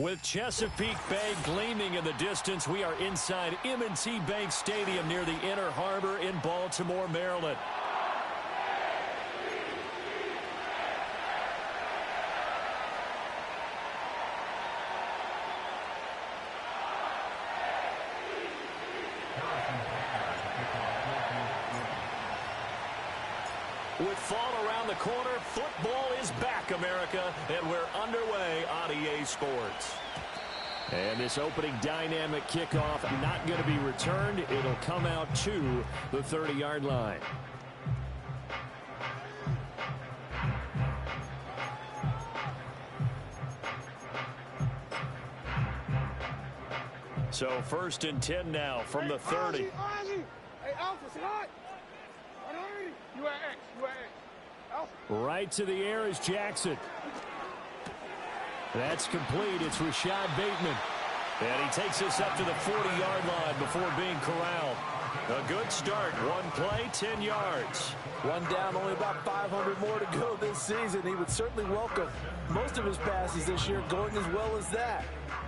With Chesapeake Bay gleaming in the distance, we are inside M&T Bank Stadium near the Inner Harbor in Baltimore, Maryland. With fall around the corner, football is back, America, and we're underway on EA Sports. And this opening dynamic kickoff not going to be returned. It'll come out to the 30-yard line. So 1st and 10 now from the 30. Hey, Alpha, say hi. You at X. Alpha. Right to the air is Jackson. That's complete. It's Rashad Bateman. And he takes us up to the 40-yard line before being corralled. A good start. One play, 10 yards. One down, only about 500 more to go this season. He would certainly welcome most of his passes this year going as well as that.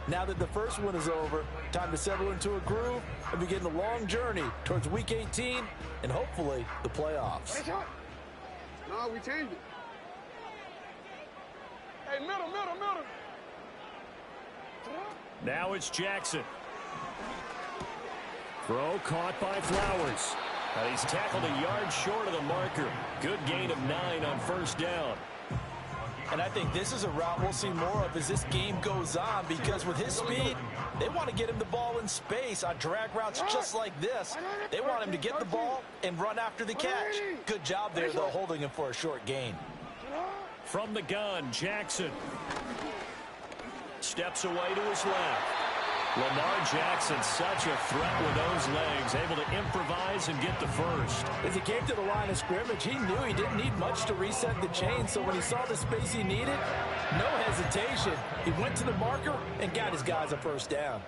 Now that the first one is over, time to settle into a groove and begin the long journey towards Week 18 and hopefully the playoffs. No, we changed it. Hey, middle. Now it's Jackson. Throw caught by Flowers. He's tackled a yard short of the marker. Good gain of 9 on 1st down. And I think this is a route we'll see more of as this game goes on, because with his speed, they want to get him the ball in space on drag routes just like this. They want him to get the ball and run after the catch. Good job there, though, holding him for a short gain. From the gun, Jackson steps away to his left. Lamar Jackson, such a threat with those legs, able to improvise and get the first. As he came to the line of scrimmage, he knew he didn't need much to reset the chain, so when he saw the space he needed, no hesitation. He went to the marker and got his guys a 1st down.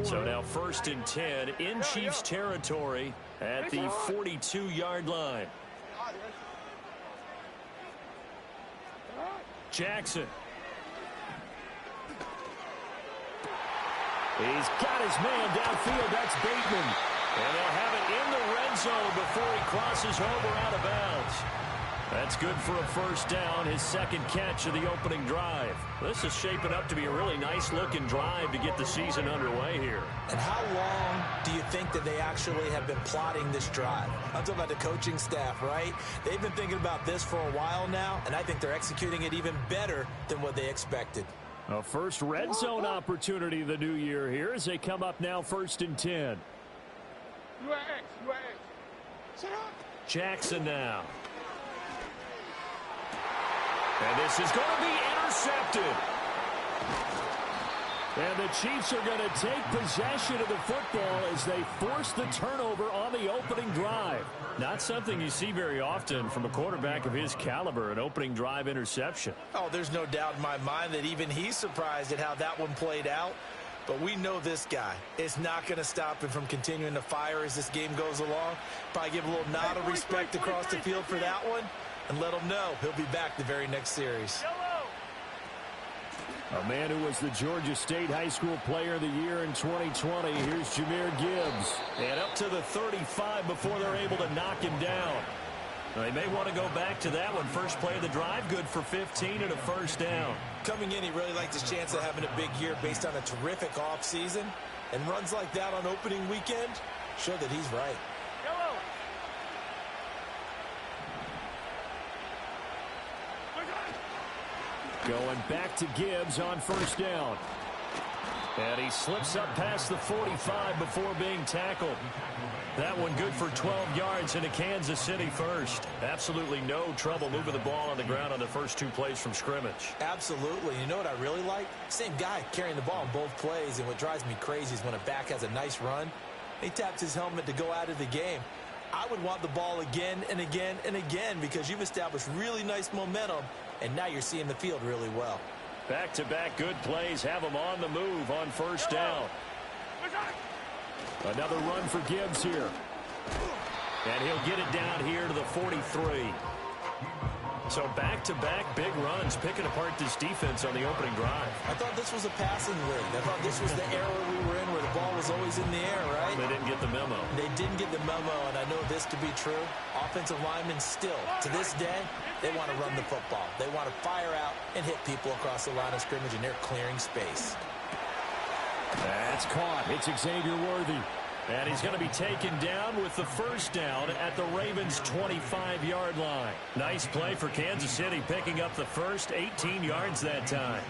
So now 1st and 10 in Chiefs territory at the 42-yard line. Jackson. He's got his man downfield. That's Bateman. And they'll have it in the red zone before he crosses over out of bounds. That's good for a 1st down, his 2nd catch of the opening drive. This is shaping up to be a really nice-looking drive to get the season underway here. And how long do you think that they actually have been plotting this drive? I'm talking about the coaching staff, right? They've been thinking about this for a while now, and I think they're executing it even better than what they expected. A first red zone opportunity the new year here as they come up now 1st and 10. You at X. Jackson now. And this is going to be intercepted. And the Chiefs are going to take possession of the football as they force the turnover on the opening drive. Not something you see very often from a quarterback of his caliber, an opening drive interception. Oh, there's no doubt in my mind that even he's surprised at how that one played out. But we know this guy is not going to stop him from continuing to fire as this game goes along. Probably give a little nod of respect across the field for that one and let him know he'll be back the very next series. A man who was the Georgia State High School Player of the Year in 2020. Here's Jahmyr Gibbs. And up to the 35 before they're able to knock him down. They may want to go back to that one. First play of the drive, good for 15 and a 1st down. Coming in, he really liked his chance of having a big year based on a terrific offseason. And runs like that on opening weekend show that he's right. Going back to Gibbs on 1st down. And he slips up past the 45 before being tackled. That one good for 12 yards into Kansas City 1st. Absolutely no trouble moving the ball on the ground on the first 2 plays from scrimmage. Absolutely. You know what I really like? Same guy carrying the ball in both plays, and what drives me crazy is when a back has a nice run, he taps his helmet to go out of the game. I would want the ball again and again and again because you've established really nice momentum, and now you're seeing the field really well. Back-to-back good plays have him on the move on 1st down. Another run for Gibbs here. And he'll get it down here to the 43. So back-to-back big runs, picking apart this defense on the opening drive. I thought this was a passing league. I thought this was the era we were in where the ball was always in the air, right? They didn't get the memo. They didn't get the memo, and I know this to be true. Offensive linemen still, to this day, they want to run the football. They want to fire out and hit people across the line of scrimmage, and they're clearing space. That's caught. It's Xavier Worthy. And he's going to be taken down with the first down at the Ravens' 25-yard line. Nice play for Kansas City, picking up the first 18 yards that time.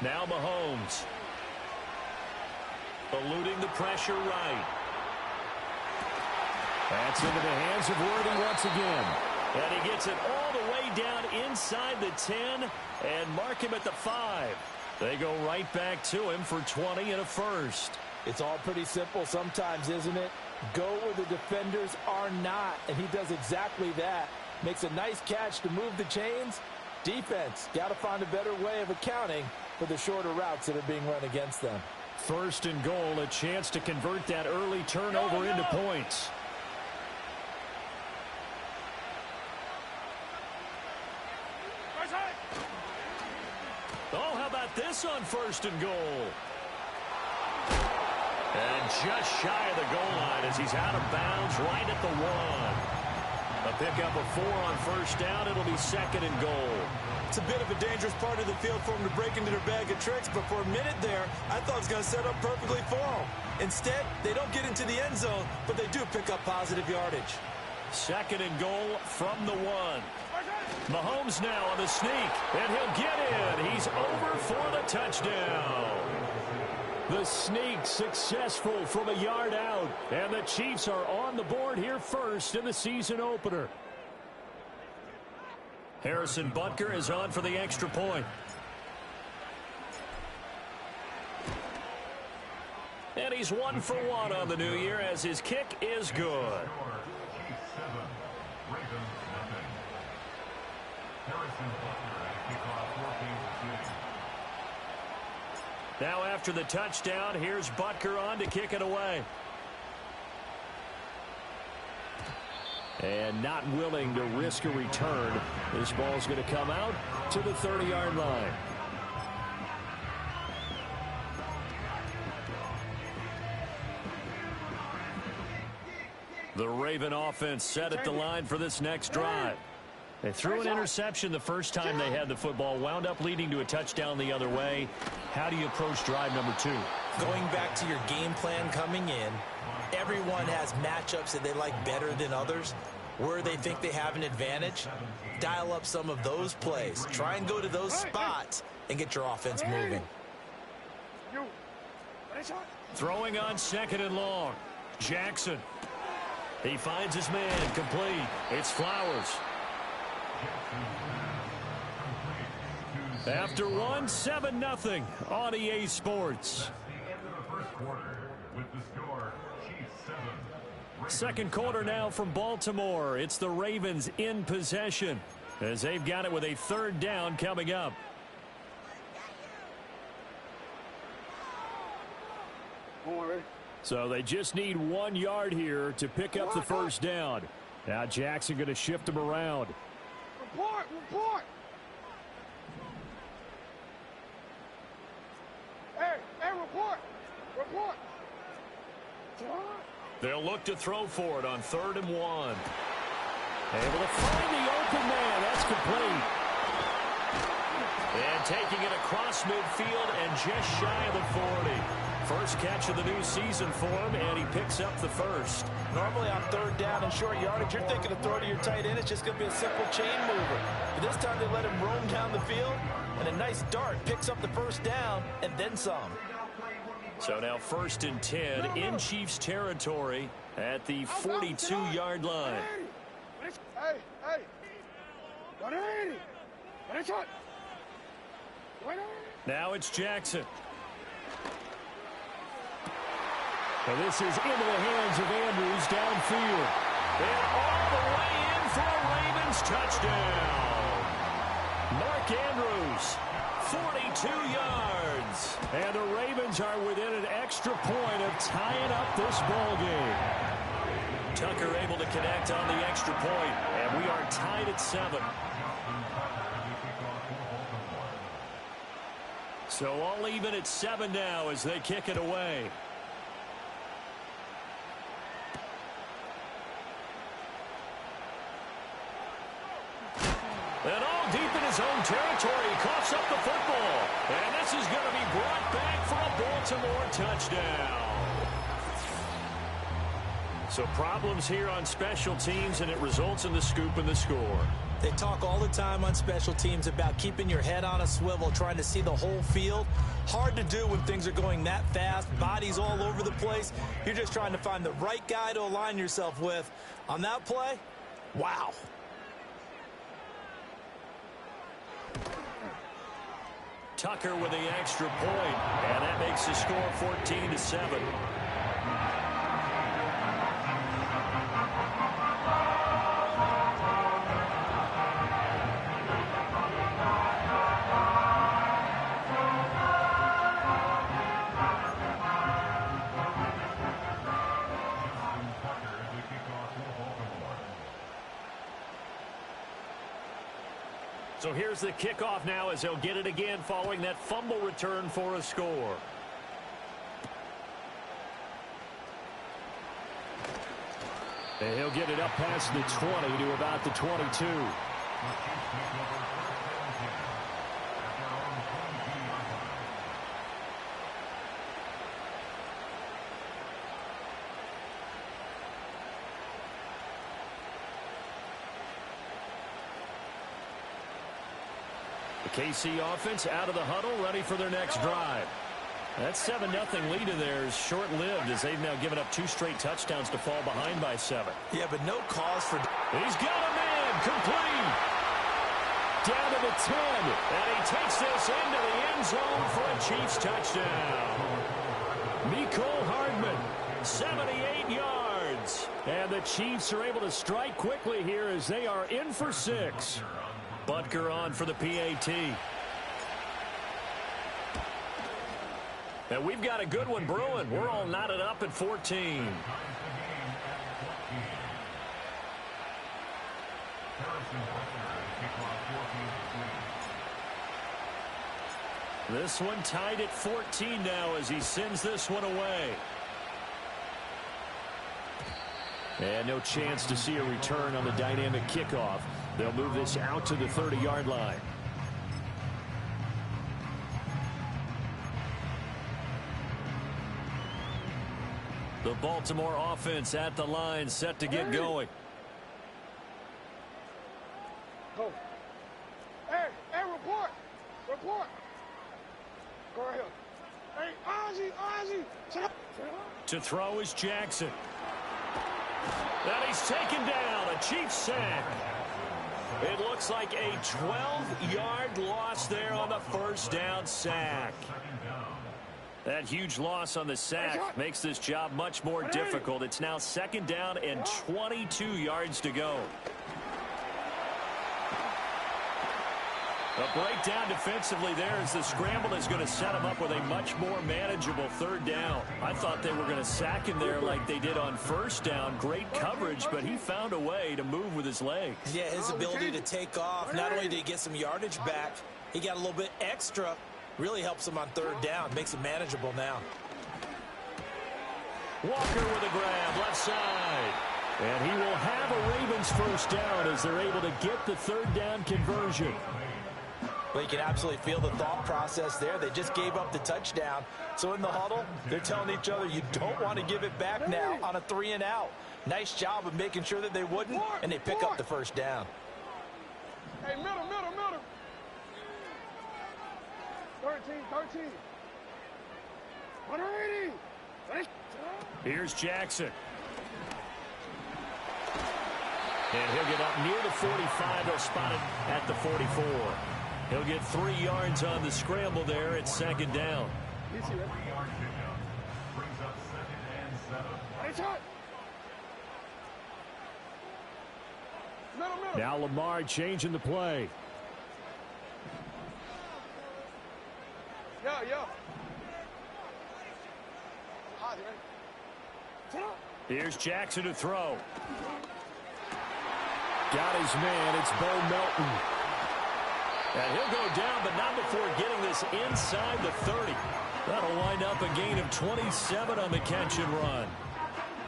Now Mahomes. Eluding the pressure right. That's into the hands of Worthy once again. And he gets it all the way down inside the 10 and mark him at the 5. They go right back to him for 20 and a first. It's all pretty simple sometimes, isn't it? Go where the defenders are not, and he does exactly that. Makes a nice catch to move the chains. Defense, got to find a better way of accounting for the shorter routes that are being run against them. First and goal, a chance to convert that early turnover into points. Oh, how about this on first and goal? And just shy of the goal line as he's out of bounds right at the 1. A pickup of 4 on first down. It'll be second and goal. It's a bit of a dangerous part of the field for them to break into their bag of tricks, but for a minute there, I thought it was going to set up perfectly for them. Instead, they don't get into the end zone, but they do pick up positive yardage. Second and goal from the 1. Mahomes now on the sneak, and he'll get in. He's over for the touchdown. The sneak successful from a yard out, and the Chiefs are on the board here first in the season opener. Harrison Butker is on for the extra point. And he's 1 for 1 on the new year as his kick is good. Now after the touchdown, here's Butker on to kick it away. And not willing to risk a return. This ball's going to come out to the 30-yard line. The Raven offense set at the line for this next drive. They threw an interception the first time they had the football, wound up leading to a touchdown the other way. How do you approach drive number 2? Going back to your game plan coming in, everyone has matchups that they like better than others. Where they think they have an advantage, dial up some of those plays. Try and go to those spots and get your offense moving. Throwing on second and long. Jackson. He finds his man complete. It's Flowers. After 1, 7-0 on EA Sports. Second quarter now from Baltimore. It's the Ravens in possession as they've got it with a third down coming up. So they just need 1 yard here to pick up the first down. Now Jackson going to shift him around. Report! Hey, report! They'll look to throw for it on 3rd and 1. Able to find the open man. That's complete. And taking it across midfield and just shy of the 40. First catch of the new season for him, and he picks up the first. Normally on 3rd down and short yardage, you're thinking of throw to your tight end. It's just going to be a simple chain mover. But this time they let him roam down the field, and a nice dart picks up the first down and then some. So now 1st and 10 in Chiefs territory at the 42-yard line. Hey. Now it's Jackson. And this is into the hands of Andrews downfield. And all the way in for a Ravens touchdown. Mark Andrews, 42 yards. And the Ravens are within an extra point of tying up this ball game. Tucker able to connect on the extra point, and we are tied at 7. So all even at 7 now as they kick it away. And all deep in his own territory, he coughs up the football. And this is going to be brought back for a Baltimore touchdown. So problems here on special teams, and it results in the scoop and the score. They talk all the time on special teams about keeping your head on a swivel, trying to see the whole field. Hard to do when things are going that fast, bodies all over the place. You're just trying to find the right guy to align yourself with. On that play, wow. Tucker with the extra point, and that makes the score 14-7. So here's the kickoff now as he'll get it again following that fumble return for a score. And he'll get it up past the 20 to about the 22. The KC offense out of the huddle, ready for their next drive. That 7-0 lead in there is short-lived as they've now given up 2 straight touchdowns to fall behind by 7. Yeah, but no cause for... He's got a man, complete. Down to the 10, and he takes this into the end zone for a Chiefs touchdown. Mecole Hardman, 78 yards. And the Chiefs are able to strike quickly here as they are in for 6. Butker on for the PAT. And we've got a good one brewing. We're all knotted up at 14. This one tied at 14 now as he sends this one away. And no chance to see a return on the dynamic kickoff. They'll move this out to the 30-yard line. The Baltimore offense at the line, set to get going. Go. Hey, report. Report. Go ahead. Hey, Ozzie. To throw is Jackson. And he's taken down, a Chiefs sack. It looks like a 12-yard loss there on the first down sack. That huge loss on the sack makes this job much more difficult. It's now 2nd down and 22 yards to go. A breakdown defensively there as the scramble is going to set him up with a much more manageable 3rd down. I thought they were going to sack him there like they did on 1st down. Great coverage, but he found a way to move with his legs. Yeah, his ability to take off, not only did he get some yardage back, he got a little bit extra. Really helps him on 3rd down, makes it manageable now. Walker with a grab, left side. And he will have a Ravens 1st down as they're able to get the 3rd down conversion. Well, you can absolutely feel the thought process there. They just gave up the touchdown. So in the huddle, they're telling each other, you don't want to give it back now on a 3-and-out. Nice job of making sure that they wouldn't, and they pick up the 1st down. Hey, middle. 13. 180. Here's Jackson. And he'll get up near the 45. They'll spot it at the 44. He'll get 3 yards on the scramble there at 2nd down. Now Lamar changing the play. Yeah. Hot, man. Here's Jackson to throw. Got his man. It's Bo Melton. And he'll go down, but not before getting this inside the 30. That'll wind up a gain of 27 on the catch and run.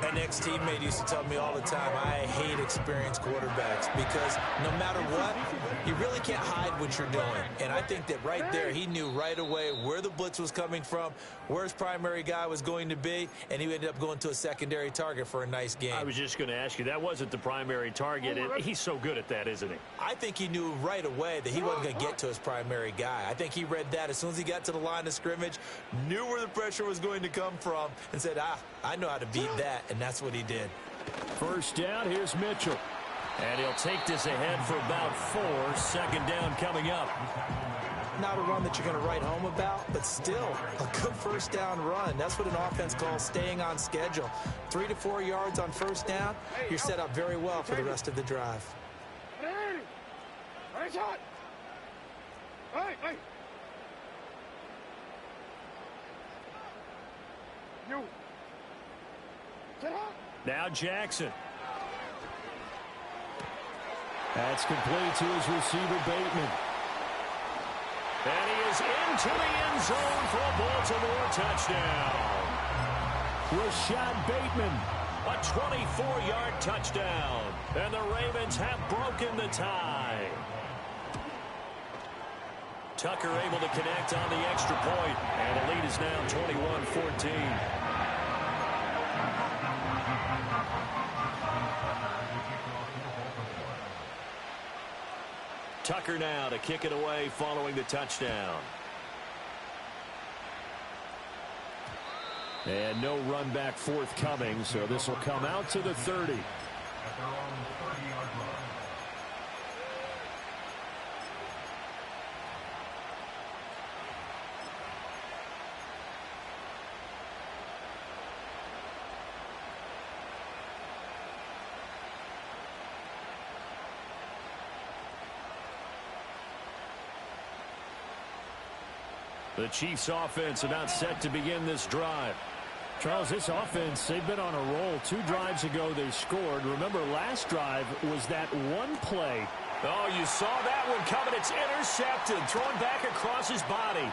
An ex-teammate used to tell me all the time, I hate experienced quarterbacks because no matter what, you really can't hide what you're doing. And I think that right there, he knew right away where the blitz was coming from, where his primary guy was going to be, and he ended up going to a secondary target for a nice game. I was just going to ask you, that wasn't the primary target. He's so good at that, isn't he? I think he knew right away that he wasn't going to get to his primary guy. I think he read that as soon as he got to the line of scrimmage, knew where the pressure was going to come from, and said, I know how to beat that. And that's what he did. First down, here's Mitchell. And he'll take this ahead for about 4. Second down coming up. Not a run that you're going to write home about, but still a good first down run. That's what an offense calls staying on schedule. 3 to 4 yards on first down. You're set up very well for the rest of the drive. Hey, shot. Hey. You. Now Jackson. That's complete to his receiver, Bateman. And he is into the end zone for a Baltimore touchdown. Rashad Bateman, a 24-yard touchdown. And the Ravens have broken the tie. Tucker able to connect on the extra point, and the lead is now 21-14. Tucker now to kick it away following the touchdown. And no run back forthcoming, so this will come out to the 30. The Chiefs offense about set to begin this drive. Charles, this offense, they've been on a roll. 2 drives ago they scored. Remember, last drive was that one play. Oh, you saw that one coming. It's intercepted. Thrown back across his body.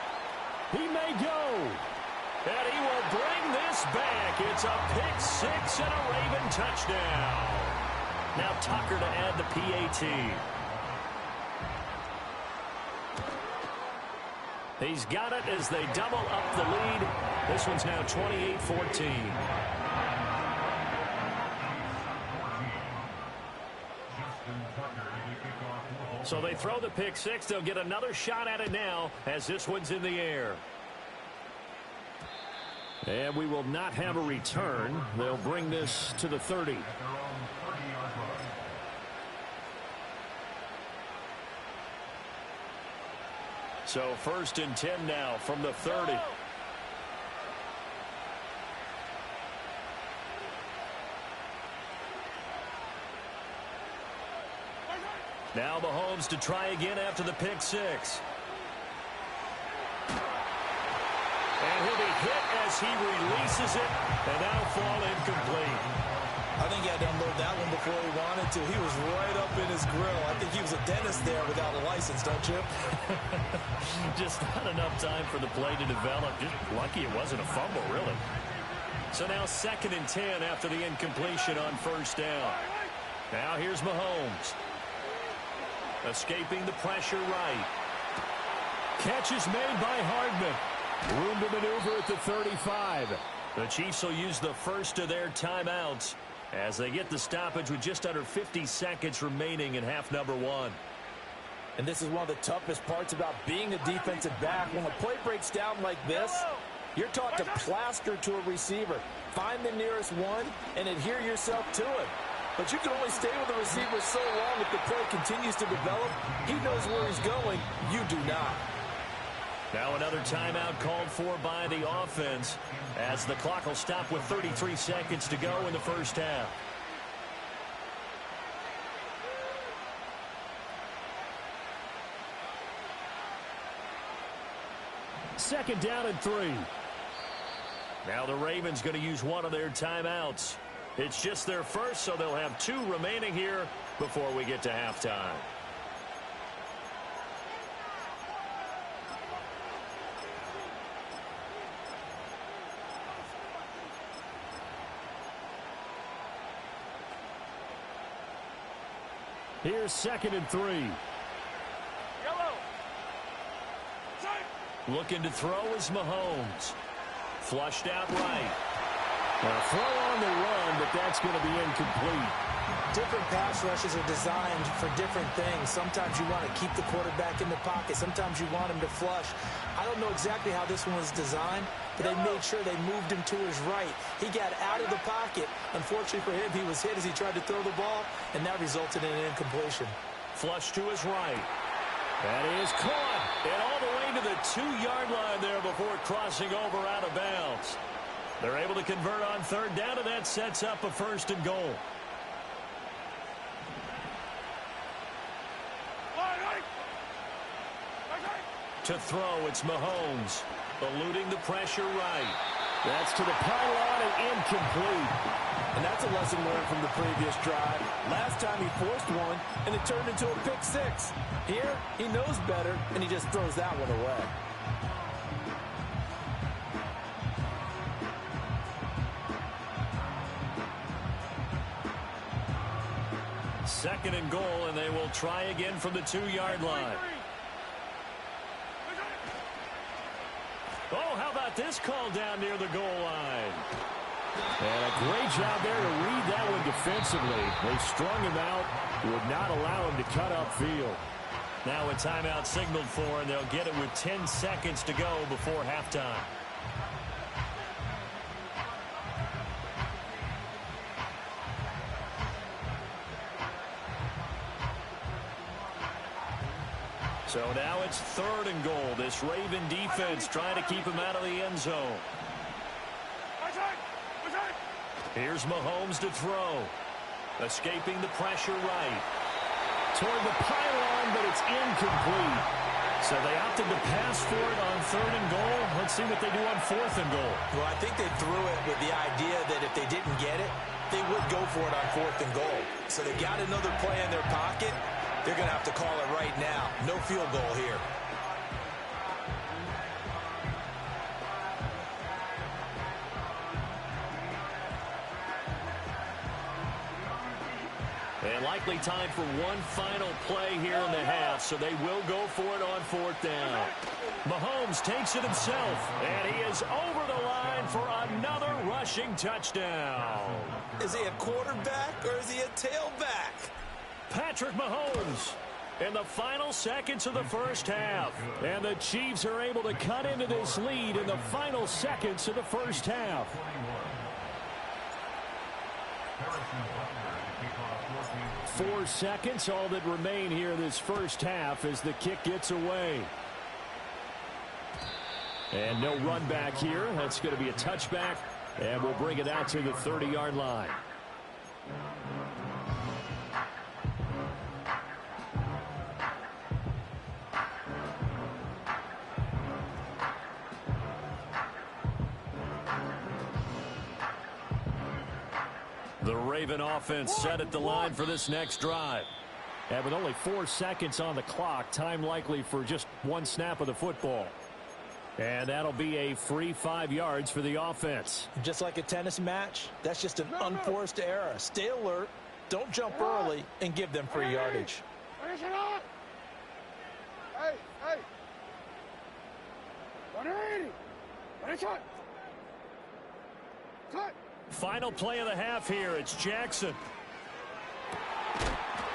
He may go. And he will bring this back. It's a pick 6 and a Raven touchdown. Now Tucker to add the PAT. He's got it as they double up the lead. This one's now 28-14. So they throw the pick 6. They'll get another shot at it now as this one's in the air. And we will not have a return. They'll bring this to the 30. So 1st and 10 now from the 30. Now Mahomes to try again after the pick 6. And he'll be hit as he releases it and now fall incomplete. I think he had to unload that one before he wanted to. He was right up in his grill. I think he was a dentist there without a license, don't you? Just not enough time for the play to develop. Just lucky it wasn't a fumble, really. So now 2nd and 10 after the incompletion on 1st down. Now here's Mahomes. Escaping the pressure right. Catch is made by Hardman. Room to maneuver at the 35. The Chiefs will use the first of their timeouts as they get the stoppage with just under 50 seconds remaining in half number 1. And this is one of the toughest parts about being a defensive back. When a play breaks down like this, you're taught to plaster to a receiver. Find the nearest one and adhere yourself to it. But you can only stay with the receiver so long if the play continues to develop. He knows where he's going. You do not. Now another timeout called for by the offense as the clock will stop with 33 seconds to go in the first half. second down and 3. Now the Ravens going to use one of their timeouts. It's just their first, so they'll have 2 remaining here before we get to halftime. Here's second and 3. Yellow. Looking to throw is Mahomes. Flushed out right. A throw on the run, but that's going to be incomplete. Different pass rushes are designed for different things. Sometimes you want to keep the quarterback in the pocket. Sometimes you want him to flush. I don't know exactly how this one was designed, but they made sure they moved him to his right. He got out of the pocket. Unfortunately for him, he was hit as he tried to throw the ball, and that resulted in an incompletion. Flush to his right. That is caught. And all the way to the 2-yard line there before crossing over out of bounds. They're able to convert on third down, and that sets up a first and goal. To throw, it's Mahomes. Eluding the pressure right. That's to the pylon and incomplete. And that's a lesson learned from the previous drive. Last time he forced one, and it turned into a pick 6. Here, he knows better, and he just throws that one away. Second and goal, and they will try again from the 2-yard line. Oh, how about this call down near the goal line? And a great job there to read that one defensively. They strung him out, would not allow him to cut upfield. Now a timeout signaled for, and they'll get it with 10 seconds to go before halftime. So now it's third and goal. This Raven defense trying to keep him out of the end zone. Here's Mahomes to throw. Escaping the pressure right. Toward the pylon, but it's incomplete. So they opted to pass for it on third and goal. Let's see what they do on fourth and goal. Well, I think they threw it with the idea that if they didn't get it, they would go for it on fourth and goal. So they got another play in their pocket. They're going to have to call it right now. No field goal here. And likely time for one final play here in the half, so they will go for it on fourth down. Mahomes takes it himself, and he is over the line for another rushing touchdown. Is he a quarterback or is he a tailback? Patrick Mahomes in the final seconds of the first half. And the Chiefs are able to cut into this lead in the final seconds of the first half. Four seconds, all that remain here this first half as the kick gets away. And no run back here. That's going to be a touchback, and we'll bring it out to the 30-yard line. The Raven offense set at the line for this next drive. And with only 4 seconds on the clock, time likely for just one snap of the football. And that'll be a free 5 yards for the offense. Just like a tennis match, that's just an unforced error. Stay alert, don't jump early, and give them free yardage. Hey, hey. 180. Cut. Cut. Final play of the half here. It's Jackson.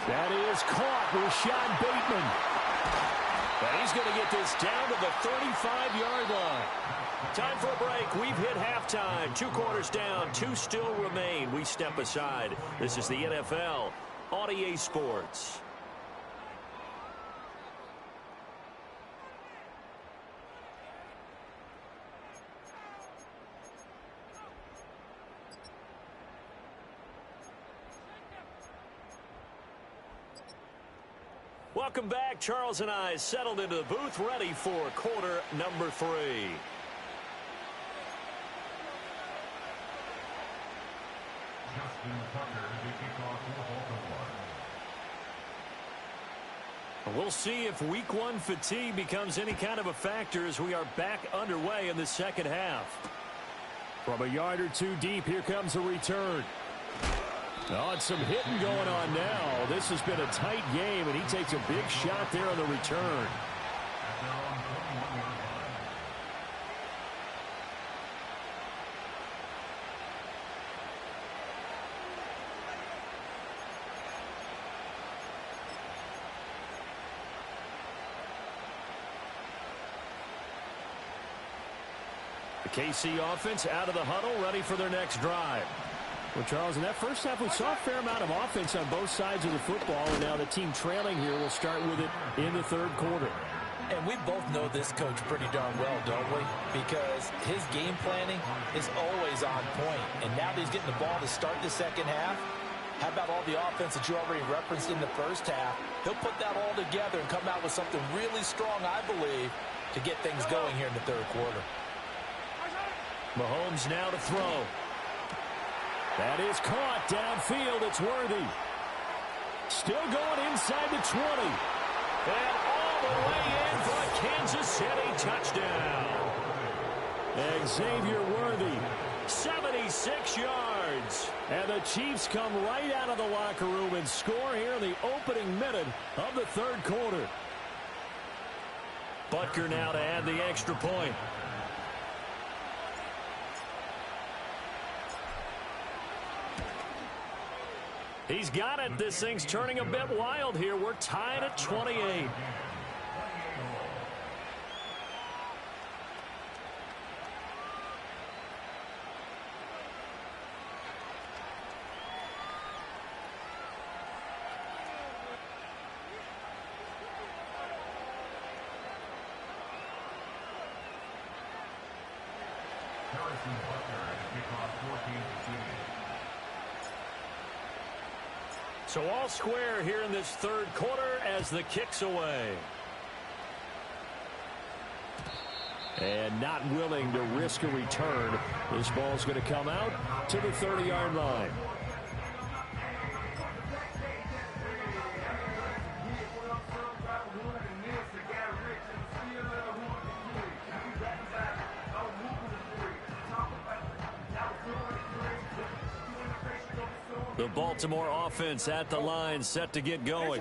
That is caught. Rashad Bateman. And he's going to get this down to the 35-yard line. Time for a break. We've hit halftime. 2 quarters down. 2 still remain. We step aside. This is the NFL on EA Sports. Welcome back. Charles and I settled into the booth, ready for quarter number 3. We'll see if week 1 fatigue becomes any kind of a factor as we are back underway in the second half. From a yard or two deep, here comes a return. Oh, and some hitting going on now. This has been a tight game, and he takes a big shot there on the return. The KC offense out of the huddle, ready for their next drive. Well, Charles, in that first half, we saw a fair amount of offense on both sides of the football, and now the team trailing here will start with it in the third quarter. And we both know this coach pretty darn well, don't we? Because his game planning is always on point. And now that he's getting the ball to start the second half, how about all the offense that you already referenced in the first half? He'll put that all together and come out with something really strong, I believe, to get things going here in the third quarter. Mahomes now to throw. That is caught downfield. It's Worthy. Still going inside the 20. And all the way in for a Kansas City touchdown. Xavier Worthy, 76 yards. And the Chiefs come right out of the locker room and score here in the opening minute of the third quarter. Butker now to add the extra point. He's got it. This thing's turning a bit wild here. We're tied at 28. So all square here in this third quarter as the kick's away. And not willing to risk a return. This ball's going to come out to the 30-yard line. The Baltimore offense at the line, set to get going.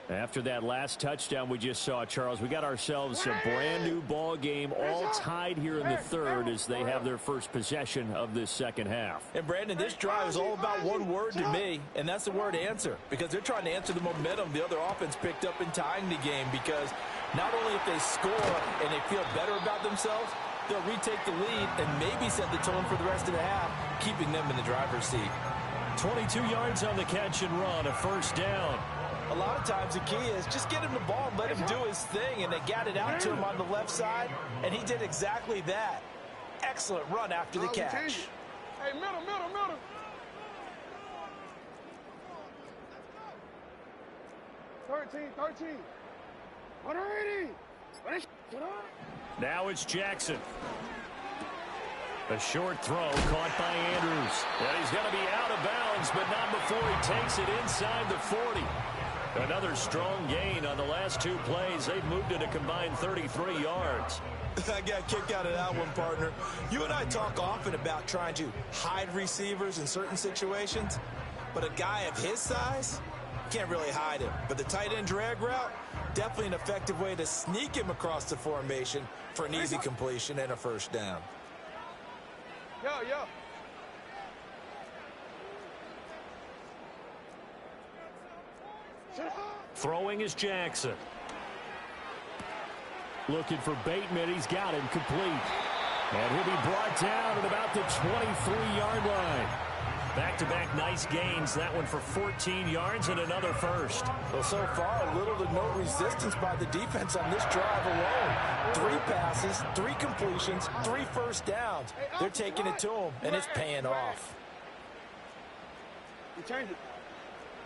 After that last touchdown we just saw, Charles, we got ourselves a brand new ball game, all tied here in the third as they have their first possession of this second half. And Brandon, this drive is all about one word to me, and that's the word answer, because they're trying to answer the momentum the other offense picked up in tying the game, because not only if they score and they feel better about themselves, they'll retake the lead and maybe set the tone for the rest of the half, keeping them in the driver's seat. 22 yards on the catch and run, a first down. A lot of times the key is just get him the ball and let him do his thing, and they got it out to him on the left side, and he did exactly that. Excellent run after the catch. Hey, middle. 13. 180. Now it's Jackson. A short throw caught by Andrews. And he's going to be out of bounds, but not before he takes it inside the 40. Another strong gain on the last two plays. They've moved it a combined 33 yards. I got kicked out of that one, partner. You and I talk often about trying to hide receivers in certain situations, but a guy of his size can't really hide him. But the tight end drag route, definitely an effective way to sneak him across the formation for an easy completion and a first down. Yo. Throwing is Jackson. Looking for Bateman. He's got him complete. And he'll be brought down at about the 23-yard line. Back-to-back nice gains. That one for 14 yards and another first. Well, so far, little to no resistance by the defense on this drive alone. 3 passes, 3 completions, 3 first downs. They're taking it to him, and it's paying off. You change it.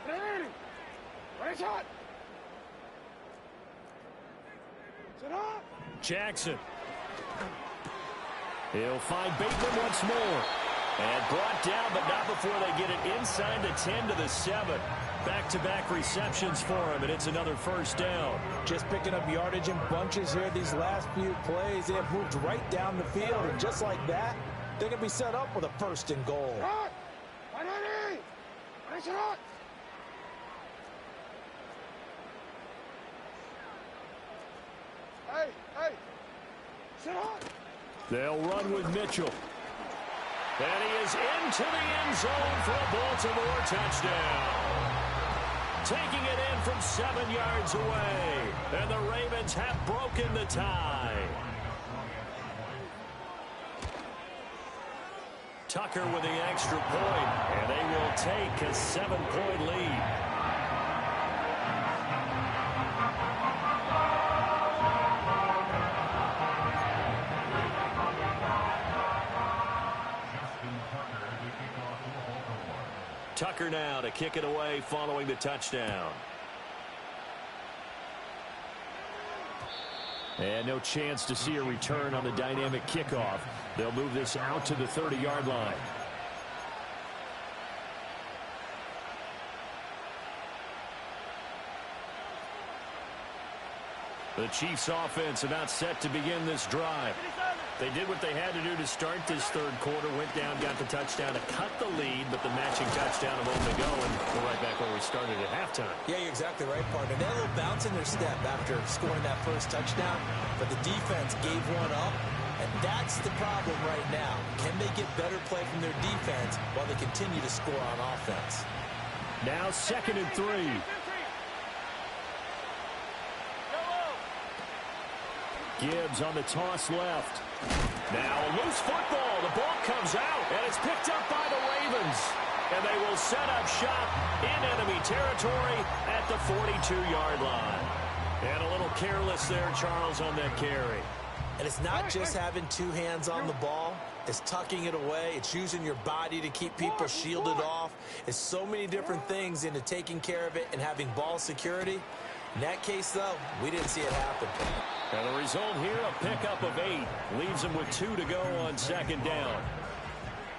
Ready. Shot. Sit up. Jackson. He'll find Bateman once more. And brought down, but not before they get it inside the 10 to the 7. Back-to-back receptions for him, and it's another first down. Just picking up yardage in bunches here these last few plays. They have moved right down the field, and just like that, they're going to be set up with a first and goal. Hey, hey, sit up. They'll run with Mitchell. And he is into the end zone for a Baltimore touchdown. Taking it in from 7 yards away. And the Ravens have broken the tie. Tucker with the extra point. And they will take a 7-point lead. Tucker now to kick it away following the touchdown. And no chance to see a return on the dynamic kickoff. They'll move this out to the 30-yard line. The Chiefs offense about set to begin this drive. They did what they had to do to start this third quarter, went down, got the touchdown to cut the lead, but the matching touchdown a moment ago, and we're right back where we started at halftime. Yeah, you're exactly right, partner. They had a little bounce in their step after scoring that first touchdown, but the defense gave one up, and that's the problem right now. Can they get better play from their defense while they continue to score on offense? Now 2nd and 3. Gibbs on the toss left. Now a loose football. The ball comes out, and it's picked up by the Ravens. And they will set up shop in enemy territory at the 42-yard line. And a little careless there, Charles, on that carry. And it's not just having two hands on the ball. It's tucking it away. It's using your body to keep people shielded off. It's so many different things into taking care of it and having ball security. In that case, though, we didn't see it happen. And the result here, a pickup of 8. Leaves them with 2 to go on 2nd down.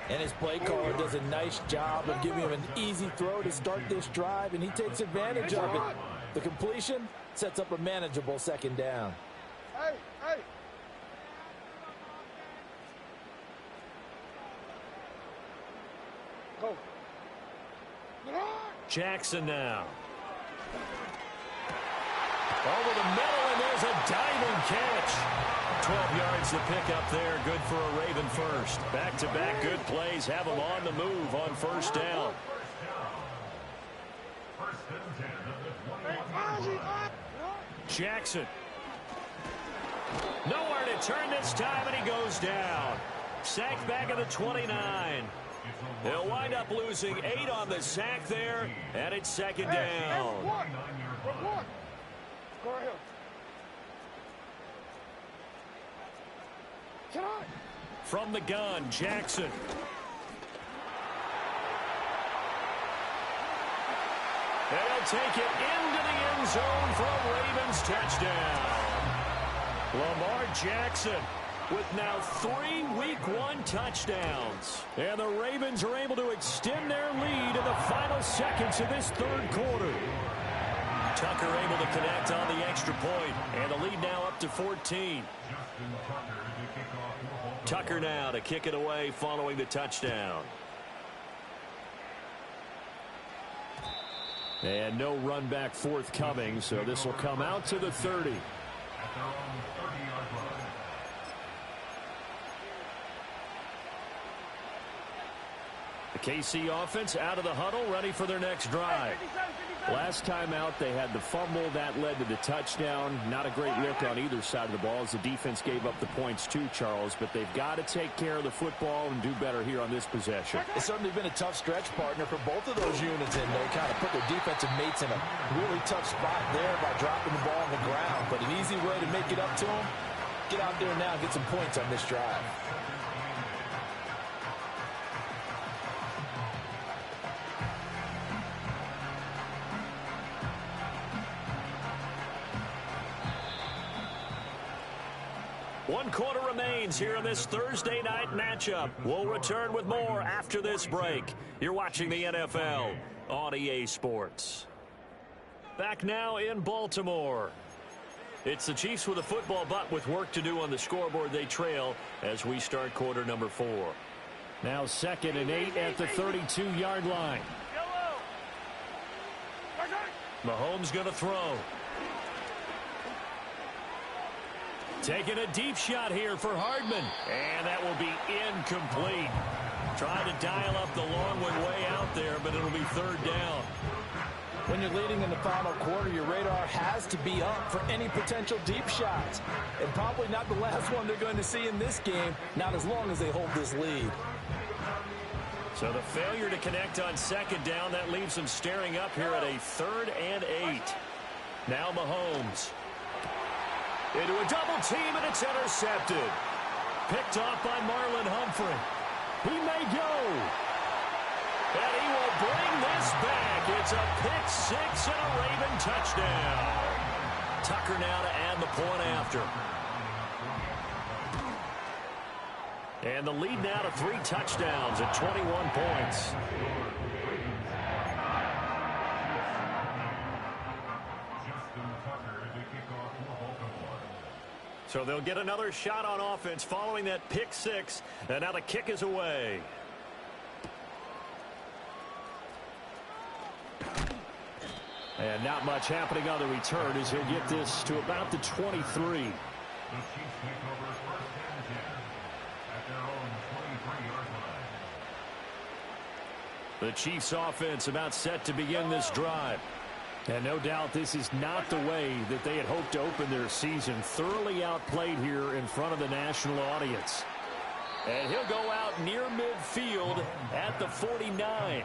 And his play caller does a nice job of giving him an easy throw to start this drive, and he takes advantage of it. The completion sets up a manageable 2nd down. Hey, hey. Go. Jackson now. Over the middle, and there's a diving catch. 12 yards to pick up there. Good for a Raven first. Back-to-back good plays have them on the move on first down. Jackson. Nowhere to turn this time, and he goes down. Sacked back at the 29. They'll wind up losing 8 on the sack there, and it's 2nd down. Go ahead. From the gun, Jackson. They'll take it into the end zone for a Ravens touchdown. Lamar Jackson with now 3 Week 1 touchdowns. And the Ravens are able to extend their lead in the final seconds of this third quarter. Tucker able to connect on the extra point, and the lead now up to 14. Tucker now to kick it away following the touchdown. And no run back forthcoming, so this will come out to the 30. The KC offense out of the huddle, ready for their next drive. Last time out, they had the fumble. That led to the touchdown. Not a great look on either side of the ball as the defense gave up the points too, Charles. But they've got to take care of the football and do better here on this possession. It's certainly been a tough stretch, partner, for both of those units, and they kind of put their defensive mates in a really tough spot there by dropping the ball on the ground. But an easy way to make it up to them, get out there now and get some points on this drive. One quarter remains here in this Thursday night matchup. We'll return with more after this break. You're watching the NFL on EA Sports. Back now in Baltimore. It's the Chiefs with a football, but with work to do on the scoreboard, they trail as we start quarter number 4. Now 2nd and 8 at the 32-yard line. Mahomes going to throw. Taking a deep shot here for Hardman. And that will be incomplete. Trying to dial up the long one way out there, but it'll be 3rd down. When you're leading in the final quarter, your radar has to be up for any potential deep shots. And probably not the last one they're going to see in this game, not as long as they hold this lead. So the failure to connect on 2nd down, that leaves them staring up here at a 3rd and 8. Now Mahomes. Into a double team, and it's intercepted. Picked off by Marlon Humphrey. He may go. And he will bring this back. It's a pick-6 and a Raven touchdown. Tucker now to add the point after. And the lead now to 3 touchdowns at 21 points. So they'll get another shot on offense following that pick-6. And now the kick is away. And not much happening on the return as he'll get this to about the 23. The Chiefs offense about set to begin this drive. And no doubt this is not the way that they had hoped to open their season. Thoroughly outplayed here in front of the national audience. And he'll go out near midfield at the 49.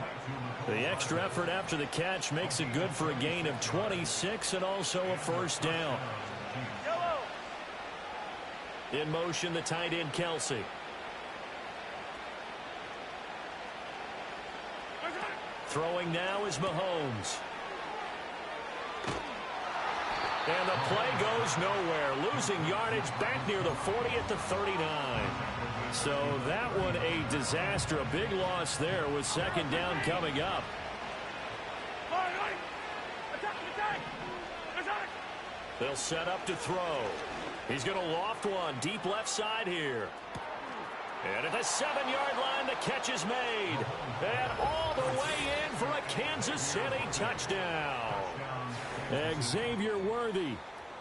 The extra effort after the catch makes it good for a gain of 26 and also a 1st down. In motion, the tight end, Kelsey. Throwing now is Mahomes. And the play goes nowhere. Losing yardage back near the 40 at the 39. So that one a disaster. A big loss there with 2nd down coming up. They'll set up to throw. He's going to loft one deep left side here. And at the 7-yard line, the catch is made. And all the way in for a Kansas City touchdown. Xavier Worthy,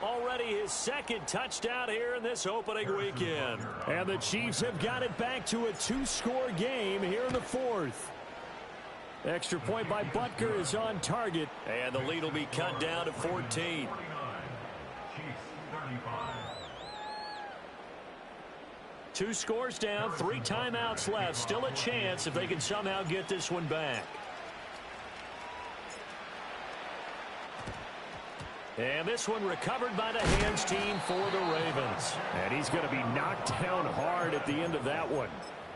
already his 2nd touchdown here in this opening weekend. And the Chiefs have got it back to a 2-score game here in the 4th. Extra point by Butker is on target. And the lead will be cut down to 14. Two scores down, 3 timeouts left. Still a chance if they can somehow get this one back. And this one recovered by the hands team for the Ravens. And he's going to be knocked down hard at the end of that one.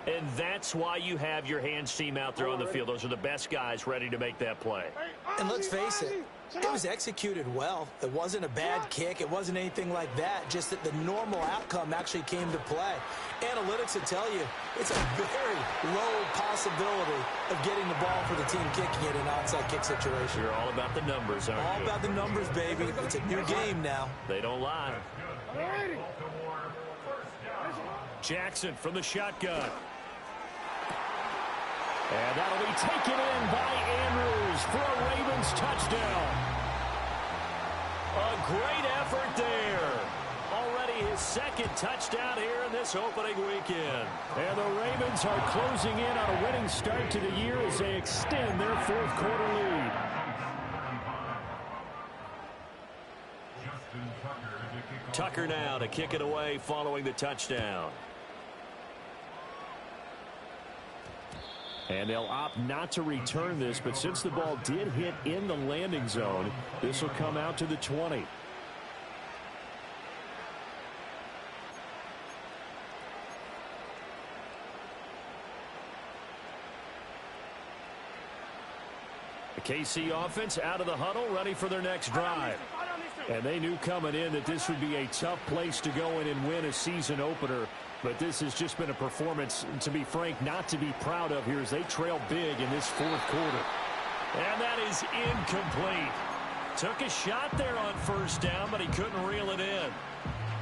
And that's why you have your hands team out there on the field. Those are the best guys ready to make that play. And let's face it, it was executed well. It wasn't a bad kick. It wasn't anything like that. Just that the normal outcome actually came to play. Analytics will tell you it's a very low possibility of getting the ball for the team kicking it in an onside kick situation. You're all about the numbers, aren't you? All about the numbers, baby. It's a new game now. They don't lie. Jackson from the shotgun. And that'll be taken in by Andrews for a Ravens touchdown. A great effort there. Already his 2nd touchdown here in this opening weekend. And the Ravens are closing in on a winning start to the year as they extend their 4th quarter lead. Tucker now to kick it away following the touchdown. And they'll opt not to return this, but since the ball did hit in the landing zone, this will come out to the 20. The KC offense out of the huddle, ready for their next drive. And they knew coming in that this would be a tough place to go in and win a season opener. But this has just been a performance, to be frank, not to be proud of here as they trail big in this fourth quarter. And that is incomplete. Took a shot there on first down, but he couldn't reel it in.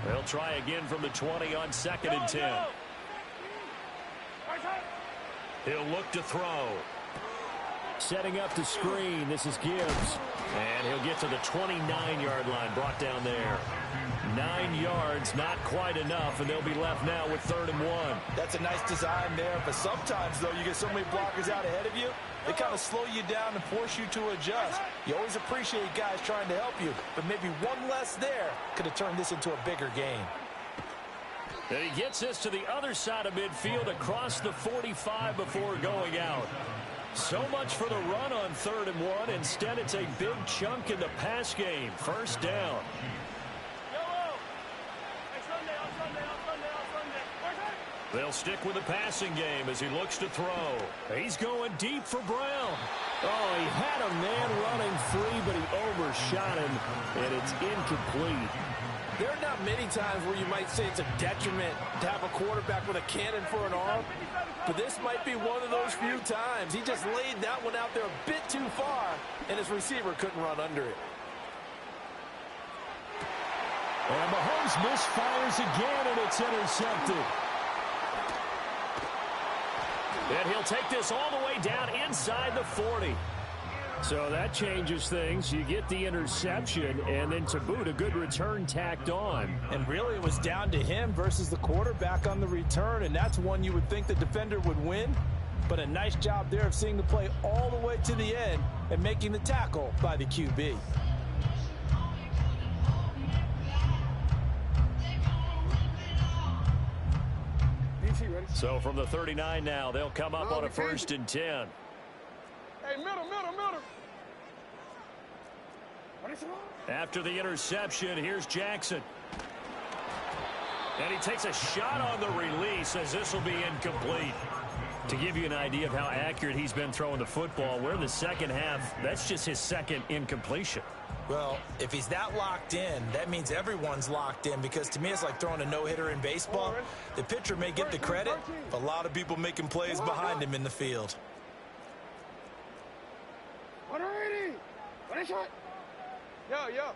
They'll try again from the 20 on 2nd and 10. He'll look to throw. Setting up the screen. This is Gibbs. And he'll get to the 29-yard line, brought down there. 9 yards, not quite enough, and they'll be left now with 3rd and 1. That's a nice design there, but sometimes, though, you get so many blockers out ahead of you, they kind of slow you down and force you to adjust. You always appreciate guys trying to help you, but maybe one less there could have turned this into a bigger game. And he gets this to the other side of midfield across the 45 before going out. So much for the run on 3rd and 1. Instead, it's a big chunk in the pass game. First down. They'll stick with the passing game as he looks to throw. He's going deep for Brown. Oh, he had a man running free, but he overshot him, and it's incomplete. There are not many times where you might say it's a detriment to have a quarterback with a cannon for an arm, but this might be one of those few times. He just laid that one out there a bit too far, and his receiver couldn't run under it. And Mahomes misfires again, and it's intercepted. And he'll take this all the way down inside the 40. So that changes things. You get the interception, and then to boot, a good return tacked on. And really, it was down to him versus the quarterback on the return, and that's one you would think the defender would win. But a nice job there of seeing the play all the way to the end and making the tackle by the QB. So from the 39 now, they'll come up on a 1st and 10. Hey, middle. After the interception, here's Jackson. And he takes a shot on the release as this will be incomplete. To give you an idea of how accurate he's been throwing the football, we're in the second half. That's just his second incompletion. Well, if he's that locked in, that means everyone's locked in, because to me it's like throwing a no-hitter in baseball. The pitcher may get the credit, but a lot of people making plays behind him in the field. Yo.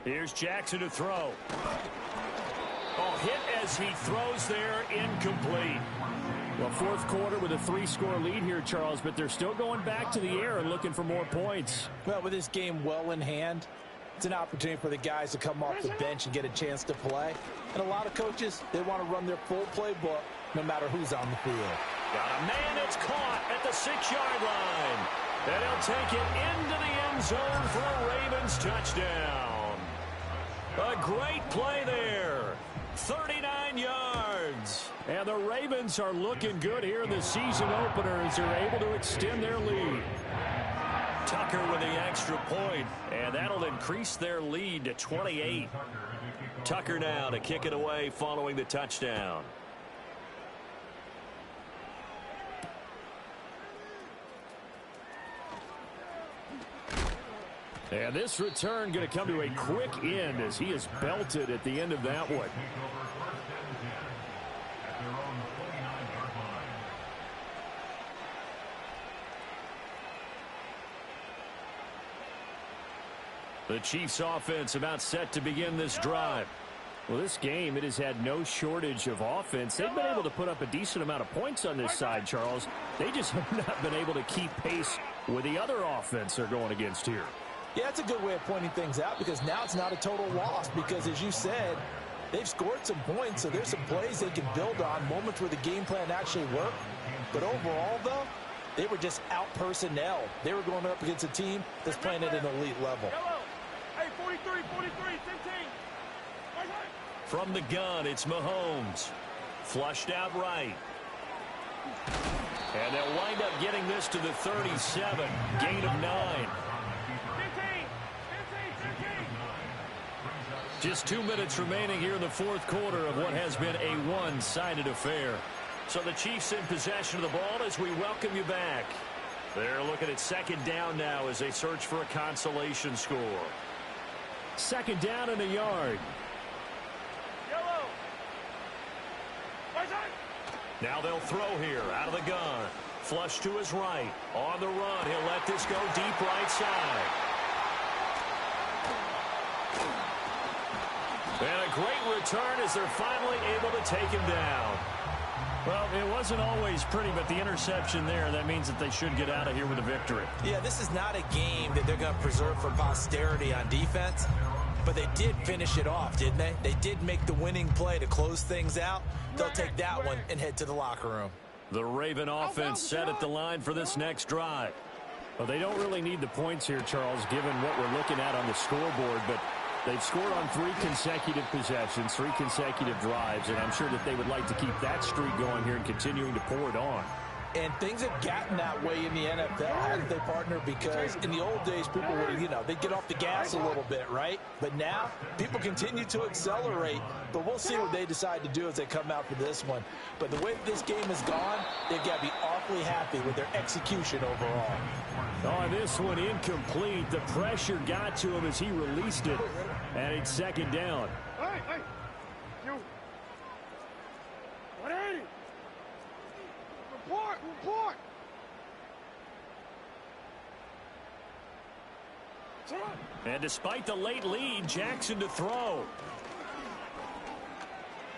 Here's Jackson to throw. Oh, hit as he throws there, incomplete. Well, fourth quarter with a 3-score lead here, Charles, but they're still going back to the air and looking for more points. Well, with this game well in hand, it's an opportunity for the guys to come off the bench and get a chance to play. And a lot of coaches, they want to run their full playbook no matter who's on the field. Got a man that's caught at the 6-yard line. And he'll take it into the end zone for a Ravens touchdown. A great play there. 39 yards. And the Ravens are looking good here in the season opener as they're able to extend their lead. Tucker with the extra point, and that'll increase their lead to 28. Tucker now to kick it away following the touchdown. And this return going to come to a quick end as he is belted at the end of that one. The Chiefs offense about set to begin this drive. Well, this game, it has had no shortage of offense. They've been able to put up a decent amount of points on this side, Charles. They just have not been able to keep pace with the other offense they're going against here. Yeah, that's a good way of pointing things out, because now it's not a total loss, because as you said, they've scored some points, so there's some plays they can build on, moments where the game plan actually worked. But overall, though, they were just out personnel. They were going up against a team that's playing at an elite level. Hey, 43, 15. From the gun, it's Mahomes. Flushed out right. And they'll wind up getting this to the 37. Gain of 9. Just 2 minutes remaining here in the fourth quarter of what has been a one-sided affair. So the Chiefs in possession of the ball as we welcome you back. They're looking at second down now as they search for a consolation score. Second down and a yard. Yellow. Right side. Now they'll throw here out of the gun. Flush to his right. On the run, he'll let this go deep right side. And a great return as they're finally able to take him down. Well, it wasn't always pretty, but the interception there, that means that they should get out of here with a victory. Yeah, this is not a game that they're going to preserve for posterity on defense, but they did finish it off, didn't they? They did make the winning play to close things out. They'll take that one and head to the locker room. The Raven offense set at the line for this next drive. Well, they don't really need the points here, Charles, given what we're looking at on the scoreboard, but they've scored on 3 consecutive possessions, 3 consecutive drives, and I'm sure that they would like to keep that streak going here and continuing to pour it on. And things have gotten that way in the NFL, haven't they, partner? Because in the old days, people would, they'd get off the gas a little bit, right? But now, people continue to accelerate. But we'll see what they decide to do as they come out for this one. But the way that this game has gone, they've got to be awfully happy with their execution overall. Oh, this one incomplete. The pressure got to him as he released it. And it's second down. Hey. You. 180. Report. And despite the late lead, Jackson to throw.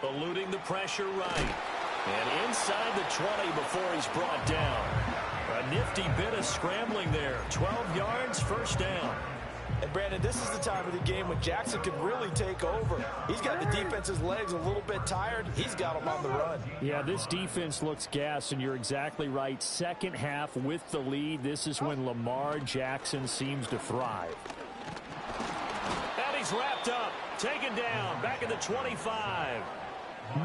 Eluding the pressure right. And inside the 20 before he's brought down. A nifty bit of scrambling there. 12 yards, first down. And, Brandon, this is the time of the game when Jackson can really take over. He's got the defense's legs a little bit tired. He's got them on the run. Yeah, this defense looks gassed, and you're exactly right. Second half with the lead, this is when Lamar Jackson seems to thrive. And he's wrapped up, taken down, back at the 25.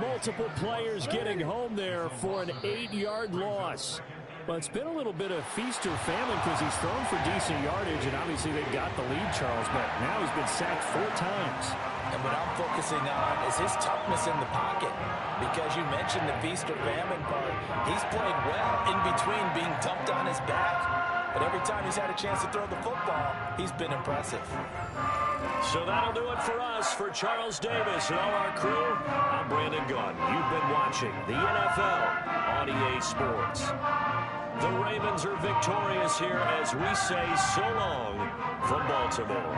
Multiple players getting home there for an 8-yard loss. Well, it's been a little bit of feast or famine because he's thrown for decent yardage, and obviously they've got the lead, Charles, but now he's been sacked 4 times. And what I'm focusing on is his toughness in the pocket, because you mentioned the feast or famine part. He's played well in between being dumped on his back, but every time he's had a chance to throw the football, he's been impressive. So that'll do it for us. For Charles Davis and all our crew, I'm Brandon Gunn. You've been watching the NFL on EA Sports. The Ravens are victorious here as we say so long from Baltimore.